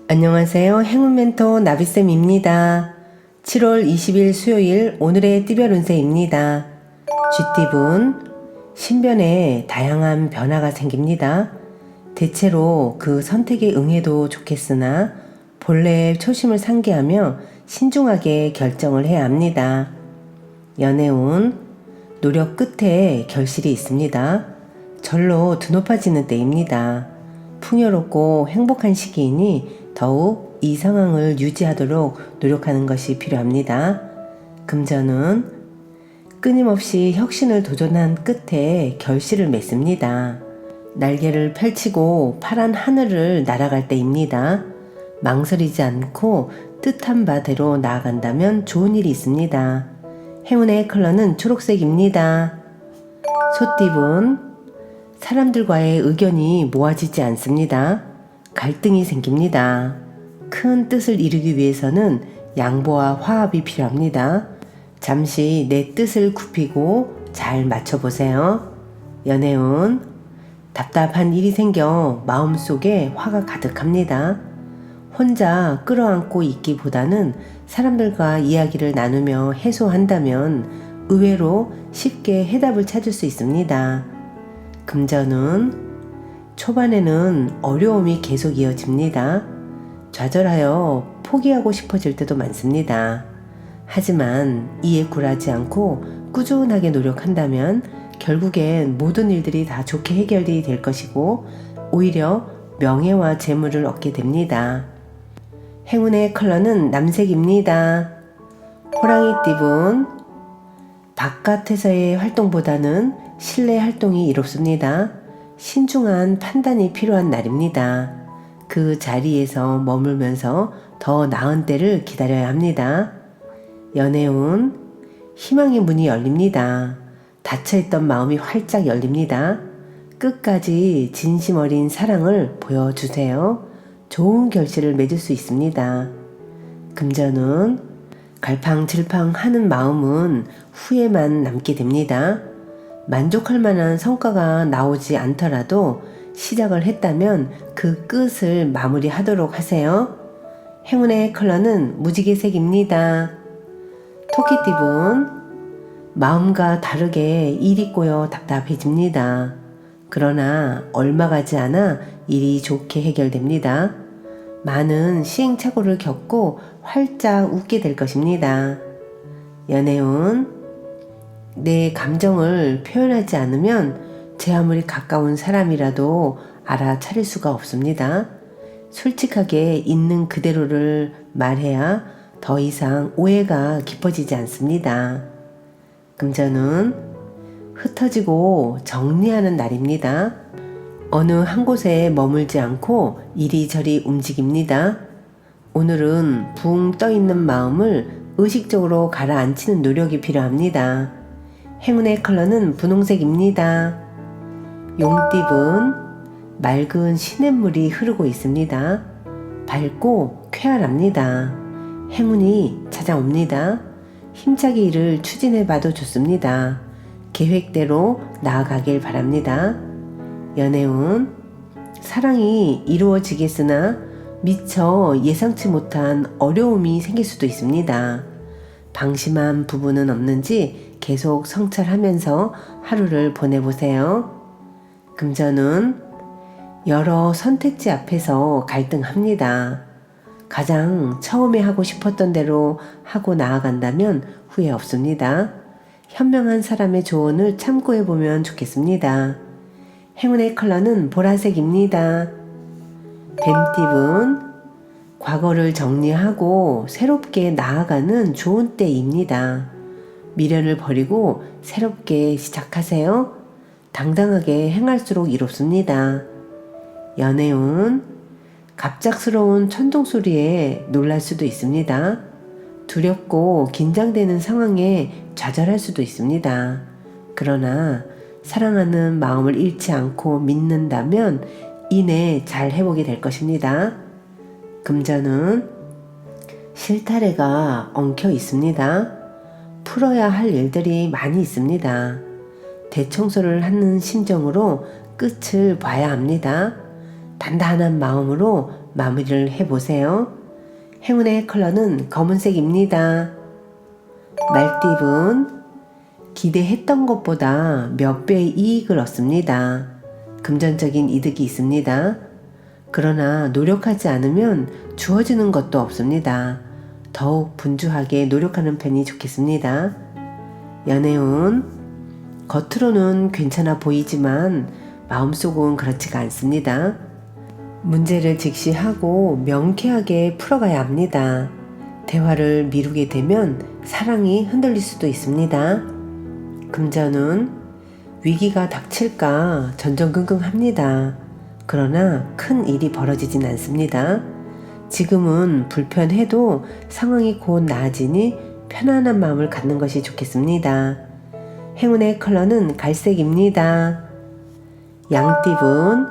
안녕하세요. 행운 멘토 나비쌤입니다. 7월 20일 수요일 오늘의 띠별 운세입니다. 쥐띠분, 신변에 다양한 변화가 생깁니다. 대체로 그 선택에 응해도 좋겠으나 본래의 초심을 상기하며 신중하게 결정을 해야 합니다. 연애운, 노력 끝에 결실이 있습니다. 절로 드높아지는 때입니다. 풍요롭고 행복한 시기이니 더욱 이 상황을 유지하도록 노력하는 것이 필요합니다. 금전은 끊임없이 혁신을 도전한 끝에 결실을 맺습니다. 날개를 펼치고 파란 하늘을 날아갈 때입니다. 망설이지 않고 뜻한 바대로 나아간다면 좋은 일이 있습니다. 행운의 컬러는 초록색입니다. 소띠분, 사람들과의 의견이 모아지지 않습니다. 갈등이 생깁니다. 큰 뜻을 이루기 위해서는 양보와 화합이 필요합니다. 잠시 내 뜻을 굽히고 잘 맞춰보세요. 연애운, 답답한 일이 생겨 마음속에 화가 가득합니다. 혼자 끌어안고 있기보다는 사람들과 이야기를 나누며 해소한다면 의외로 쉽게 해답을 찾을 수 있습니다. 금전은 초반에는 어려움이 계속 이어집니다. 좌절하여 포기하고 싶어질 때도 많습니다. 하지만 이에 굴하지 않고 꾸준하게 노력한다면 결국엔 모든 일들이 다 좋게 해결이 될 것이고 오히려 명예와 재물을 얻게 됩니다. 행운의 컬러는 남색입니다. 호랑이띠분, 바깥에서의 활동보다는 실내 활동이 이롭습니다. 신중한 판단이 필요한 날입니다. 그 자리에서 머물면서 더 나은 때를 기다려야 합니다. 연애운, 희망의 문이 열립니다. 닫혀있던 마음이 활짝 열립니다. 끝까지 진심 어린 사랑을 보여주세요. 좋은 결실을 맺을 수 있습니다. 금전은 갈팡질팡 하는 마음은 후회만 남게 됩니다. 만족할 만한 성과가 나오지 않더라도 시작을 했다면 그 끝을 마무리하도록 하세요. 행운의 컬러는 무지개색입니다. 토끼띠분, 마음과 다르게 일이 꼬여 답답해집니다. 그러나 얼마 가지 않아 일이 좋게 해결됩니다. 많은 시행착오를 겪고 활짝 웃게 될 것입니다. 연애운, 내 감정을 표현하지 않으면 제 아무리 가까운 사람이라도 알아차릴 수가 없습니다. 솔직하게 있는 그대로를 말해야 더 이상 오해가 깊어지지 않습니다. 금전은 흩어지고 정리하는 날입니다. 어느 한 곳에 머물지 않고 이리저리 움직입니다. 오늘은 붕 떠있는 마음을 의식적으로 가라앉히는 노력이 필요합니다. 행운의 컬러는 분홍색입니다. 용띠분, 맑은 시냇물이 흐르고 있습니다. 밝고 쾌활합니다. 행운이 찾아옵니다. 힘차게 일을 추진해봐도 좋습니다. 계획대로 나아가길 바랍니다. 연애운, 사랑이 이루어지겠으나 미처 예상치 못한 어려움이 생길 수도 있습니다. 방심한 부분은 없는지 계속 성찰하면서 하루를 보내보세요. 금전은 여러 선택지 앞에서 갈등합니다. 가장 처음에 하고 싶었던 대로 하고 나아간다면 후회 없습니다. 현명한 사람의 조언을 참고해보면 좋겠습니다. 행운의 컬러는 보라색입니다. 뱀띠분, 과거를 정리하고 새롭게 나아가는 좋은 때입니다. 미련을 버리고 새롭게 시작하세요. 당당하게 행할수록 이롭습니다. 연애운, 갑작스러운 천둥 소리에 놀랄 수도 있습니다. 두렵고 긴장되는 상황에 좌절할 수도 있습니다. 그러나 사랑하는 마음을 잃지 않고 믿는다면 이내 잘 회복이 될 것입니다. 금전은 실타래가 엉켜 있습니다. 풀어야 할 일들이 많이 있습니다. 대청소를 하는 심정으로 끝을 봐야 합니다. 단단한 마음으로 마무리를 해보세요. 행운의 컬러는 검은색입니다. 말띠분, 기대했던 것보다 몇 배의 이익을 얻습니다. 금전적인 이득이 있습니다. 그러나 노력하지 않으면 주어지는 것도 없습니다. 더욱 분주하게 노력하는 편이 좋겠습니다. 연애운, 겉으로는 괜찮아 보이지만 마음속은 그렇지가 않습니다. 문제를 직시하고 명쾌하게 풀어가야 합니다. 대화를 미루게 되면 사랑이 흔들릴 수도 있습니다. 금전운, 위기가 닥칠까 전전긍긍합니다. 그러나 큰 일이 벌어지진 않습니다. 지금은 불편해도 상황이 곧 나아지니 편안한 마음을 갖는 것이 좋겠습니다. 행운의 컬러는 갈색입니다. 양띠분,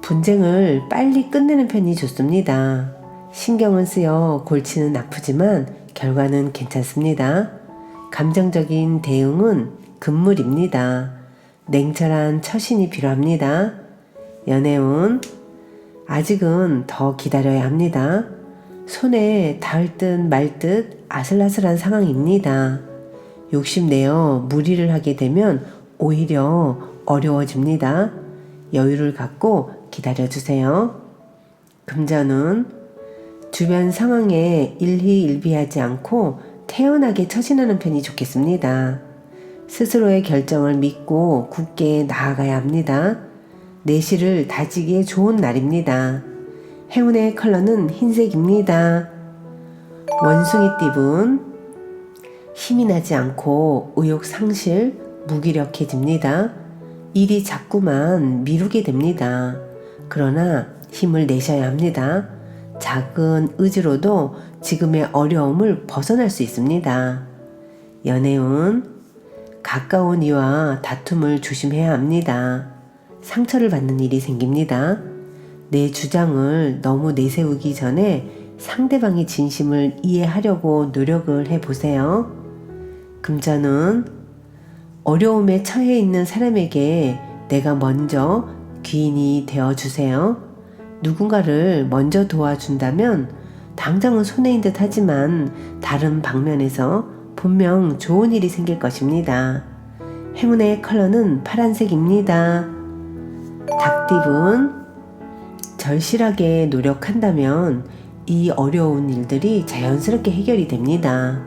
분쟁을 빨리 끝내는 편이 좋습니다. 신경은 쓰여 골치는 아프지만 결과는 괜찮습니다. 감정적인 대응은 금물입니다. 냉철한 처신이 필요합니다. 연애운, 아직은 더 기다려야 합니다. 손에 닿을 듯 말 듯 아슬아슬한 상황입니다. 욕심내어 무리를 하게 되면 오히려 어려워집니다. 여유를 갖고 기다려주세요. 금전운, 주변 상황에 일희일비하지 않고 태연하게 처신하는 편이 좋겠습니다. 스스로의 결정을 믿고 굳게 나아가야 합니다. 내실을 다지기에 좋은 날입니다. 행운의 컬러는 흰색입니다. 원숭이띠분, 힘이 나지 않고 의욕 상실, 무기력해집니다. 일이 자꾸만 미루게 됩니다. 그러나 힘을 내셔야 합니다. 작은 의지로도 지금의 어려움을 벗어날 수 있습니다. 연애운, 가까운 이와 다툼을 조심해야 합니다. 상처를 받는 일이 생깁니다. 내 주장을 너무 내세우기 전에 상대방의 진심을 이해하려고 노력을 해보세요. 금전은, 어려움에 처해 있는 사람에게 내가 먼저 귀인이 되어주세요. 누군가를 먼저 도와준다면 당장은 손해인 듯 하지만 다른 방면에서 분명 좋은 일이 생길 것입니다. 행운의 컬러는 파란색입니다. 닭띠분, 절실하게 노력한다면 이 어려운 일들이 자연스럽게 해결이 됩니다.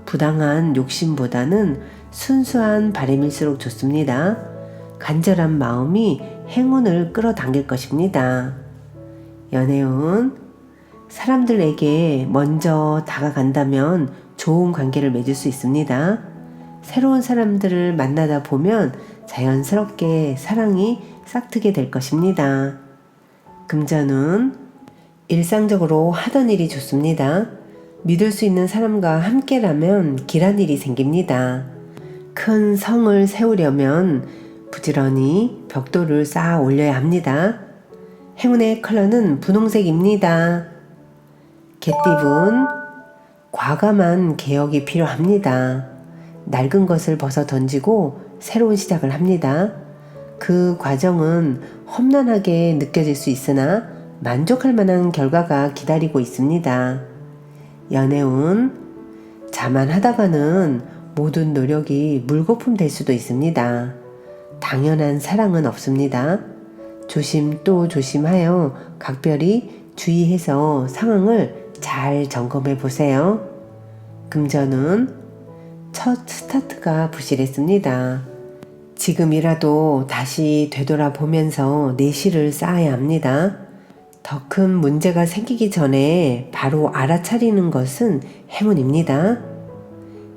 부당한 욕심보다는 순수한 바람일수록 좋습니다. 간절한 마음이 행운을 끌어당길 것입니다. 연애운, 사람들에게 먼저 다가간다면 좋은 관계를 맺을 수 있습니다. 새로운 사람들을 만나다 보면 자연스럽게 사랑이 싹트게 될 것입니다. 금전운, 일상적으로 하던 일이 좋습니다. 믿을 수 있는 사람과 함께라면 길한 일이 생깁니다. 큰 성을 세우려면 부지런히 벽돌을 쌓아 올려야 합니다. 행운의 컬러는 분홍색입니다. 개띠분, 과감한 개혁이 필요합니다. 낡은 것을 벗어 던지고 새로운 시작을 합니다. 그 과정은 험난하게 느껴질 수 있으나 만족할 만한 결과가 기다리고 있습니다. 연애운, 자만하다가는 모든 노력이 물거품 될 수도 있습니다. 당연한 사랑은 없습니다. 조심 또 조심하여 각별히 주의해서 상황을 잘 점검해 보세요. 금전운, 첫 스타트가 부실했습니다. 지금이라도 다시 되돌아보면서 내실을 쌓아야 합니다. 더 큰 문제가 생기기 전에 바로 알아차리는 것은 행운입니다.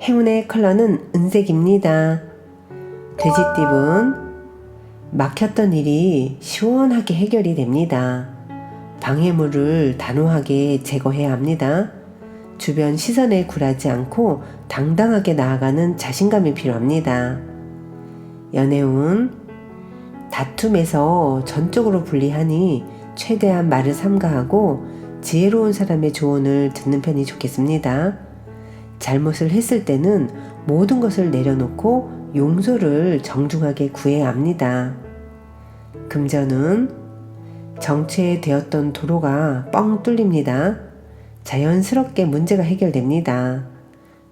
행운의 컬러는 은색입니다. 돼지띠분, 막혔던 일이 시원하게 해결이 됩니다. 방해물을 단호하게 제거해야 합니다. 주변 시선에 굴하지 않고 당당하게 나아가는 자신감이 필요합니다. 연애운, 다툼에서 전적으로 분리하니 최대한 말을 삼가하고 지혜로운 사람의 조언을 듣는 편이 좋겠습니다. 잘못을 했을 때는 모든 것을 내려놓고 용서를 정중하게 구해야 합니다. 금전운, 정체되었던 도로가 뻥 뚫립니다. 자연스럽게 문제가 해결됩니다.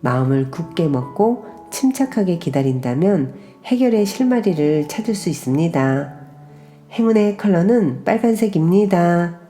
마음을 굳게 먹고 침착하게 기다린다면 해결의 실마리를 찾을 수 있습니다. 행운의 컬러는 빨간색입니다.